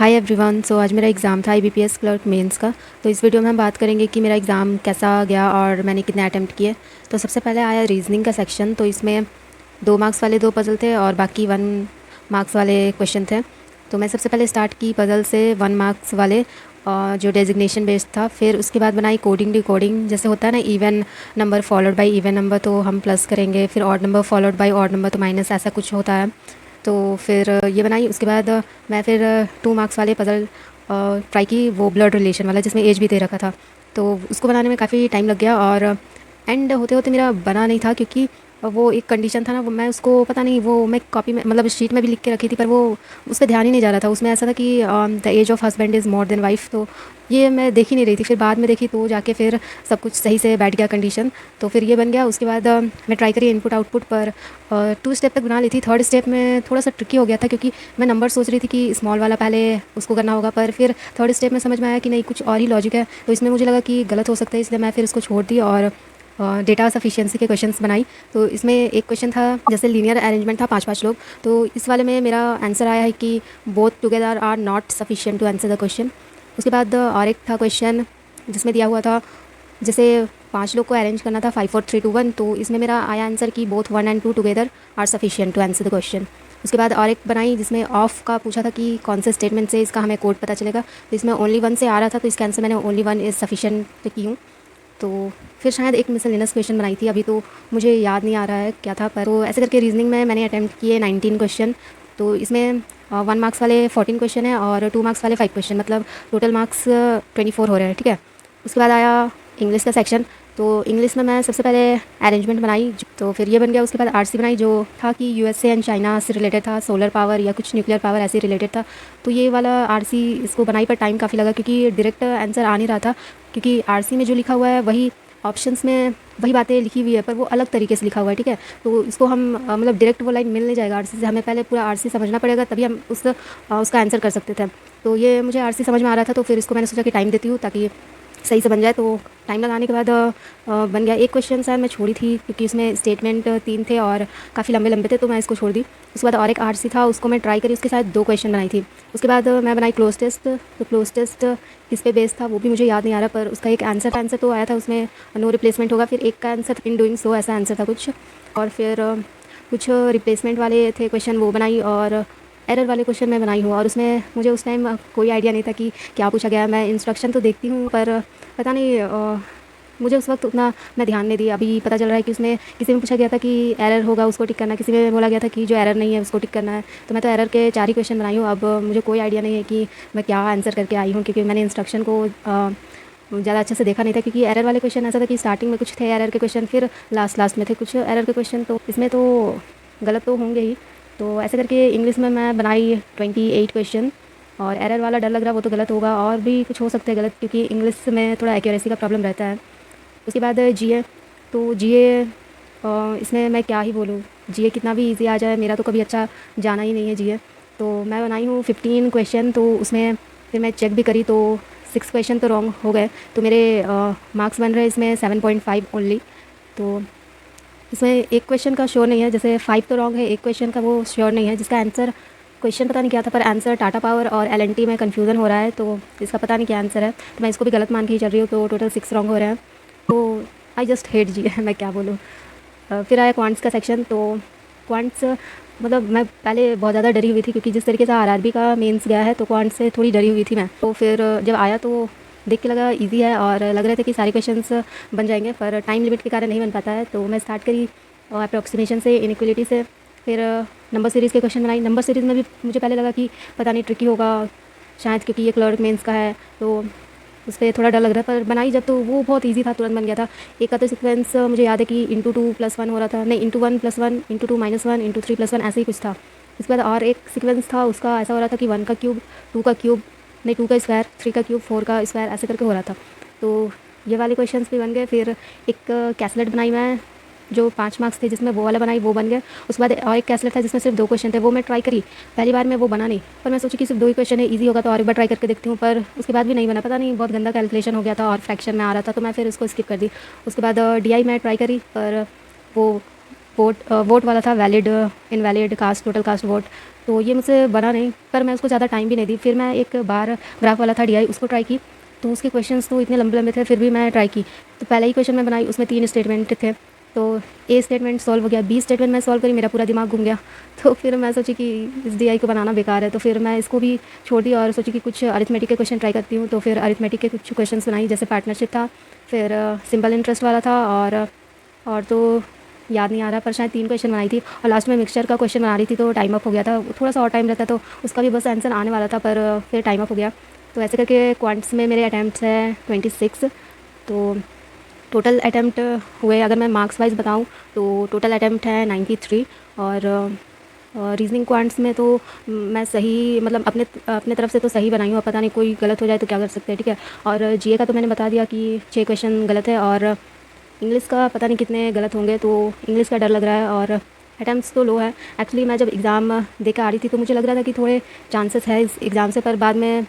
Hi everyone. आज मेरा exam था आईबीपीएस क्लर्क मेंस का। तो इस वीडियो में हम बात करेंगे कि मेरा एग्ज़ाम कैसा गया और मैंने कितने अटैम्प्ट किए। तो सबसे पहले आया रीजनिंग का सेक्शन। तो इसमें 2 मार्क्स वाले 2 पज़ल थे और बाकी 1 मार्क्स वाले क्वेश्चन थे। तो मैं सबसे पहले स्टार्ट की पज़ल से 1 मार्क्स वाले जो डेजिग्नेशन बेस्ड था। फिर उसके बाद बनाई कोडिंग डिकोडिंग। जैसे होता है ना, even number followed by even number तो हम प्लस करेंगे, फिर odd number followed by odd number तो माइनस, ऐसा कुछ होता है। तो फिर ये बनाई। उसके बाद मैं फिर 2 मार्क्स वाले पज़ल ट्राई की, वो ब्लड रिलेशन वाला जिसमें एज भी दे रखा था। तो उसको बनाने में काफ़ी टाइम लग गया और एंड होते होते मेरा बना नहीं था, क्योंकि वो एक कंडीशन था ना, वो मैं उसको पता नहीं, वो मैं कॉपी में मतलब शीट में भी लिख के रखी थी, पर वो उस पर ध्यान ही नहीं जा रहा था। उसमें ऐसा था कि the age of husband is more than wife. तो ये मैं देख ही नहीं रही थी। फिर बाद में देखी तो जाके फिर सब कुछ सही से बैठ गया कंडीशन। तो फिर ये बन गया। उसके बाद मैं ट्राई करी इनपुट आउटपुट पर 2 स्टेप तक बना ली थी। थर्ड स्टेप में थोड़ा सा ट्रिकी हो गया था, क्योंकि मैं नंबर सोच रही थी कि स्मॉल वाला पहले उसको करना होगा, पर फिर थर्ड स्टेप में समझ में आया कि नहीं, कुछ और ही लॉजिक है। तो इसमें मुझे लगा कि गलत हो सकता है, इसलिए मैं फिर इसको छोड़ दी और डेटा सफिशिएंसी के क्वेश्चंस बनाई। तो इसमें एक क्वेश्चन था, जैसे लीनियर अरेंजमेंट था, 5 5 लोग। तो इस वाले में मेरा आंसर आया है कि both together are not sufficient to answer the question. उसके बाद और एक था क्वेश्चन जिसमें दिया हुआ था, जैसे 5 लोग को अरेंज करना था 5 4 3 2 1। तो इसमें मेरा आया आंसर कि both 1 and 2 together are sufficient to answer the question. उसके बाद और एक बनाई जिसमें ऑफ का पूछा था कि कौन से स्टेटमेंट से इसका हमें कोड पता चलेगा। तो इसमें ओनली 1 से आ रहा था, तो इसका आंसर मैंने ओनली 1 इज़ सफिशिएंट की हूँ। तो फिर शायद एक मिसलेनियस क्वेश्चन बनाई थी, अभी तो मुझे याद नहीं आ रहा है क्या था। पर तो ऐसे करके रीजनिंग में मैंने अटैम्प्ट किए 19 क्वेश्चन। तो इसमें 1 मार्क्स वाले 14 क्वेश्चन है और 2 मार्क्स वाले 5 क्वेश्चन, मतलब टोटल मार्क्स 24 हो रहे हैं। ठीक है। उसके बाद आया इंग्लिश का सेक्शन। तो इंग्लिश में मैं सबसे पहले अरेंजमेंट बनाई। तो फिर ये बन गया। उसके बाद आरसी बनाई, जो था कि यूएसए एंड चाइना से रिलेटेड था, सोलर पावर या कुछ न्यूक्लियर पावर ऐसे रिलेटेड था। तो ये वाला आरसी इसको बनाई पर टाइम काफ़ी लगा, क्योंकि डायरेक्ट आंसर आ नहीं रहा था। क्योंकि आरसी में जो लिखा हुआ है वही ऑप्शंस में वही बातें लिखी हुई है, पर वो अलग तरीके से लिखा हुआ है। ठीक है। तो इसको हम मतलब डायरेक्ट वो लाइन मिल नहीं जाएगा आरसी से, हमें पहले पूरा आरसी समझना पड़ेगा, तभी हम उसका आंसर कर सकते थे। तो ये मुझे आरसी समझ में आ रहा था, तो फिर इसको मैंने सोचा कि टाइम देती हूँ ताकि सही से बन जाए। तो टाइम लगाने के बाद बन गया। एक क्वेश्चन शायद मैं छोड़ी थी, क्योंकि उसमें स्टेटमेंट 3 थे और काफ़ी लंबे लंबे थे, तो मैं इसको छोड़ दी। उसके बाद और एक आरसी था, उसको मैं ट्राई करी, उसके साथ 2 क्वेश्चन बनाई थी। उसके बाद मैं बनाई क्लोज टेस्ट। तो क्लोज टेस्ट किस पे बेस्ड था वो भी मुझे याद नहीं आ रहा, पर उसका एक आंसर तो आया था, उसमें नो रिप्लेसमेंट होगा। फिर एक का आंसर इन डूइंग सो ऐसा आंसर था कुछ। और फिर कुछ रिप्लेसमेंट वाले थे क्वेश्चन, वो बनाई। और एरर वाले क्वेश्चन मैं बनाई हूँ। और उसमें मुझे उस टाइम कोई आइडिया नहीं था कि क्या पूछा गया है। मैं इंस्ट्रक्शन तो देखती हूँ, पर पता नहीं मुझे उस वक्त उतना मैं ध्यान नहीं दी। अभी पता चल रहा है कि उसमें किसी में पूछा गया था कि एरर होगा उसको टिक करना है, किसी में बोला गया था कि जो एरर नहीं है उसको टिक करना है। तो मैं तो एरर के 4 ही क्वेश्चन बनाई हूँ। अब मुझे कोई आइडिया नहीं है कि मैं क्या आंसर करके आई हूँ, क्योंकि मैंने इंस्ट्रक्शन को ज़्यादा अच्छे से देखा नहीं था। क्योंकि एरर वाले क्वेश्चन ऐसा था कि स्टार्टिंग में कुछ थे एरर के क्वेश्चन, फिर लास्ट में थे कुछ एरर के क्वेश्चन। तो इसमें तो गलत तो होंगे ही। तो ऐसे करके इंग्लिश में मैं बनाई 28 क्वेश्चन। और एरर वाला डर लग रहा, वो तो गलत होगा, और भी कुछ हो सकते हैं गलत, क्योंकि इंग्लिश में थोड़ा एक्यूरेसी का प्रॉब्लम रहता है। उसके बाद जीए। तो जीए इसमें मैं क्या ही बोलूँ, जीए कितना भी इजी आ जाए, मेरा तो कभी अच्छा जाना ही नहीं है जीए। तो मैं बनाई हूँ 15 क्वेश्चन। तो उसमें फिर मैं चेक भी करी, तो 6 क्वेश्चन तो रॉन्ग हो गए। तो मेरे मार्क्स बन रहे इसमें 7.5 ओनली। तो इसमें एक क्वेश्चन का श्योर नहीं है, जैसे 5 तो रॉन्ग है, एक क्वेश्चन का वो श्योर नहीं है, जिसका आंसर क्वेश्चन पता नहीं क्या था, पर आंसर टाटा पावर और एलएनटी में कन्फ्यूज़न हो रहा है। तो इसका पता नहीं क्या आंसर है, तो मैं इसको भी गलत मान के ही चल रही हूँ। तो टोटल 6 रॉन्ग हो रहे हैं। तो आई जस्ट हेट जी मैं क्या बोलूँ। फिर आया क्वांट्स का सेक्शन। तो क्वांट्स मतलब मैं पहले बहुत ज़्यादा डरी हुई थी, क्योंकि जिस तरीके से आरआरबी का मेंस गया है, तो क्वांट्स से थोड़ी डरी हुई थी मैं। तो फिर जब आया तो देख के लगा इजी है, और लग रहे थे कि सारे क्वेश्चंस बन जाएंगे, पर टाइम लिमिट के कारण नहीं बन पाता है। तो मैं स्टार्ट करी अप्रॉक्सीमेशन से, इनइक्वलिटी से। फिर नंबर सीरीज़ के क्वेश्चन बनाई। नंबर सीरीज़ में भी मुझे पहले लगा कि पता नहीं ट्रिकी होगा शायद, क्योंकि ये क्लर्क मेंस का है, तो उस पर थोड़ा डर लग रहा है। पर बनाई जब, तो वो बहुत इजी था, तुरंत बन गया था। एक का तो सीक्वेंस मुझे याद है कि इंटू 2 + 1 हो रहा था, नहीं इंटू 1 + 1 इंटू 2 - 1 इंटू 3 + 1 ऐसे ही कुछ था। उसके बाद और एक सीक्वेंस था, उसका ऐसा हो रहा था कि 1 का क्यूब, 2 का क्यूब, नहीं 2 का स्क्वायर, 3 का क्यूब, 4 का स्क्वायर, ऐसे करके हो रहा था। तो ये वाले क्वेश्चंस भी बन गए। फिर एक कैसलेट बनाई मैं, जो 5 मार्क्स थे, जिसमें वो वाला बनाई, वो बन गया। उसके बाद और एक कैसलेट था जिसमें सिर्फ 2 क्वेश्चन थे, वो मैं ट्राई करी। पहली बार में वो बना नहीं, पर मैं सोची कि सिर्फ 2 ही क्वेश्चन है, ईजी होगा, तो और एक बार ट्राई करके देखती हूँ। पर उसके बाद भी नहीं बना, पता नहीं बहुत गंदा कैलकुलेशन हो गया था और फ्रैक्शन में आ रहा था, तो मैं फिर उसको स्किप कर दी। उसके बाद डीआई मैं ट्राई करी, पर वो वोट वाला था, valid, invalid, cast, total cast vote. तो ये मुझसे बना नहीं, पर मैं उसको ज़्यादा टाइम भी नहीं दी। फिर मैं एक बार ग्राफ वाला था डीआई, उसको ट्राई की। तो उसके क्वेश्चंस तो इतने लंबे लंबे थे, फिर भी मैं ट्राई की। तो पहला ही क्वेश्चन मैं बनाई, उसमें 3 स्टेटमेंट थे। तो ए स्टेटमेंट सॉल्व हो गया, बी स्टेटमेंट मैं सॉल्व करी, मेरा पूरा दिमाग घूम गया। तो फिर मैं सोची कि इस डीआई को बनाना बेकार है, तो फिर मैं इसको भी छोड़ दी और सोची कि कुछ अरिथमेटिक के क्वेश्चन ट्राई करती हूँ। तो फिर अरिथमेटिक के कुछ क्वेश्चन बनाई, जैसे पार्टनरशिप था, फिर सिंपल इंटरेस्ट वाला था, और तो याद नहीं आ रहा, पर शायद 3 क्वेश्चन बनाई थी। और लास्ट में मिक्सचर का क्वेश्चन बना रही थी, तो टाइम अप हो गया था। थोड़ा सा और टाइम रहता तो उसका भी बस आंसर आने वाला था, पर फिर टाइम अप हो गया। तो ऐसे करके क्वांट्स में मेरे अटैम्प्ट्स हैं 26। तो टोटल अटैम्प्ट हुए, अगर मैं मार्क्स वाइज बताऊँ तो टोटल अटैम्प्ट है 93। और रीजनिंग क्वांट्स में तो मैं सही, मतलब अपने अपने तरफ से तो सही बनाई हूँ। अब पता नहीं कोई गलत हो जाए तो क्या कर सकते हैं, ठीक है। और जीए का तो मैंने बता दिया कि 6 क्वेश्चन गलत है, और इंग्लिश का पता नहीं कितने गलत होंगे, तो इंग्लिश का डर लग रहा है। और अटैम्प्ट्स तो लो है। एक्चुअली मैं जब एग्ज़ाम दे के आ रही थी तो मुझे लग रहा था कि थोड़े चांसेस है इस एग्ज़ाम से, पर बाद में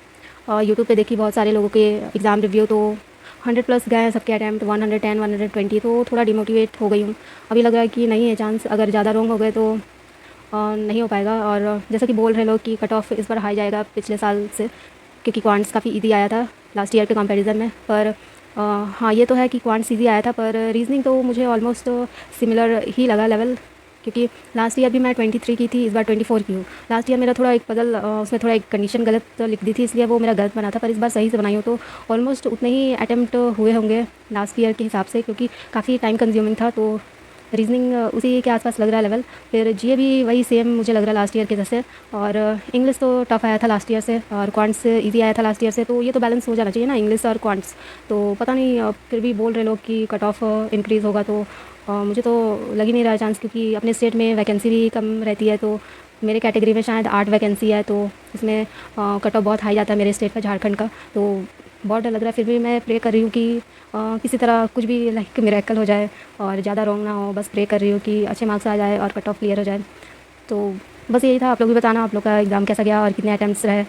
यूट्यूब पे देखी बहुत सारे लोगों के एग्ज़ाम रिव्यू, तो 100 प्लस गए हैं सबके अटैम्प्ट, 110, 120, तो थोड़ा डिमोटिवेट हो गई हूँ। अभी लग रहा है कि नहीं है चांस, अगर ज़्यादा रॉन्ग हो गए तो नहीं हो पाएगा। और जैसा कि बोल रहे लोग कि कट ऑफ इस बार हाई जाएगा पिछले साल से, क्योंकि क्वांट्स काफ़ी ईजी आया था लास्ट ईयर के कंपैरिजन में। पर हाँ, ये तो है कि क्वांट्स ईजी आया था, पर रीजनिंग तो मुझे ऑलमोस्ट सिमिलर ही लगा लेवल, क्योंकि लास्ट ईयर भी मैं 23 की थी, इस बार 24 की हूँ। लास्ट ईयर मेरा थोड़ा एक पजल, उसमें थोड़ा एक कंडीशन गलत लिख दी थी, इसलिए वो मेरा गलत बना था, पर इस बार सही से बनाई हूँ। तो ऑलमोस्ट उतने ही अटैम्प्ट हुए होंगे लास्ट ईयर के हिसाब से, क्योंकि काफ़ी टाइम कंज्यूमिंग था। तो रीजनिंग उसी के आसपास लग रहा है लेवल। फिर जीए भी वही सेम मुझे लग रहा है लास्ट ईयर के जैसे। और इंग्लिश तो टफ आया था लास्ट ईयर से, और क्वांट्स इजी आया था लास्ट ईयर से, तो ये तो बैलेंस हो जाना चाहिए ना, इंग्लिश और क्वांट्स। तो पता नहीं, फिर भी बोल रहे लोग कि कट ऑफ इंक्रीज़ होगा, तो मुझे तो लग ही नहीं रहा चांस, क्योंकि अपने स्टेट में वैकेंसी भी कम रहती है। तो मेरे कैटेगरी में शायद 8 वैकेंसी है, तो इसमें कट ऑफ बहुत हाई जाता है मेरे स्टेट का, झारखंड का। तो बहुत डर लग रहा है। फिर भी मैं प्रे कर रही हूँ कि किसी तरह कुछ भी लाइक मिरेकल हो जाए और ज़्यादा रॉन्ग ना हो। बस प्रे कर रही हूँ कि अच्छे मार्क्स आ जाए और कट ऑफ क्लियर हो जाए। तो बस यही था। आप लोग भी बताना आप लोग का एग्ज़ाम कैसा गया और कितने अटैम्प्ट्स रहे।